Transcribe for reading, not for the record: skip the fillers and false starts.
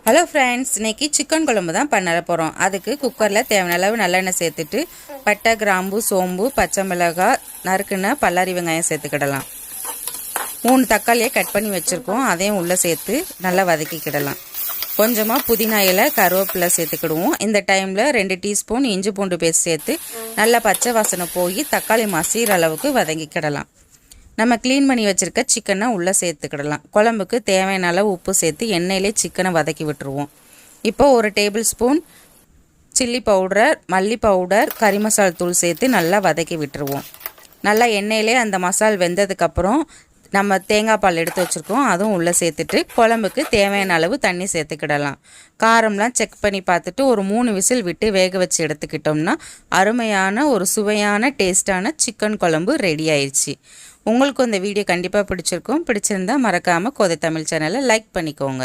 Hello friends, இன்றைக்கி chicken குழம்பு தான் பண்ண போகிறோம். அதுக்கு குக்கரில் தேவையான அளவு நல்லெண்ணெய் சேர்த்துட்டு பட்டை, கிராம்பு, சோம்பு, பச்சை மிளகாய், நறுக்குன பல்லாரி வெங்காயம் சேர்த்துக்கிடலாம். 3 தக்காளியை கட் பண்ணி வச்சுருக்கோம், அதையும் உள்ளே சேர்த்து நல்லா வதக்கிக்கிடலாம். கொஞ்சமாக புதினா இலை, கருவேப்பிலை சேர்த்துக்கிடுவோம். இந்த டைமில் 2 டீஸ்பூன் இஞ்சி பூண்டு பேஸ்ட் சேர்த்து நல்லா பச்சை வாசனை போய் தக்காளி மசிகிற அளவுக்கு வதக்கிக்கிடலாம். நம்ம க்ளீன் பண்ணி வச்சுருக்க சிக்கனை உள்ளே சேர்த்துக்கிடலாம். குழம்புக்கு தேவையான அளவு உப்பு சேர்த்து எண்ணெயிலே சிக்கனை வதக்கி விட்டுருவோம். இப்போ 1 டேபிள் ஸ்பூன் சில்லி பவுடர், மல்லி பவுடர், கறி மசாலா தூள் சேர்த்து நல்லா வதக்கி விட்டுருவோம். நல்லா எண்ணெயிலே அந்த மசால் வெந்ததுக்கப்புறம் நம்ம தேங்காய் பால் எடுத்து வச்சுருக்கோம், அதுவும் உள்ளே சேர்த்துட்டு குழம்புக்கு தேவையான அளவு தண்ணி சேர்த்துக்கிடலாம். காரம்லாம் செக் பண்ணி பார்த்துட்டு ஒரு 3 விசில் விட்டு வேக வச்சு எடுத்துக்கிட்டோம்னா அருமையான ஒரு சுவையான டேஸ்டான சிக்கன் குழம்பு ரெடி ஆயிடுச்சு. உங்களுக்கு இந்த வீடியோ கண்டிப்பாக பிடிச்சிருக்கும். பிடிச்சிருந்தா மறக்காமல் கோதை தமிழ் சேனலை லைக் பண்ணிக்கோங்க.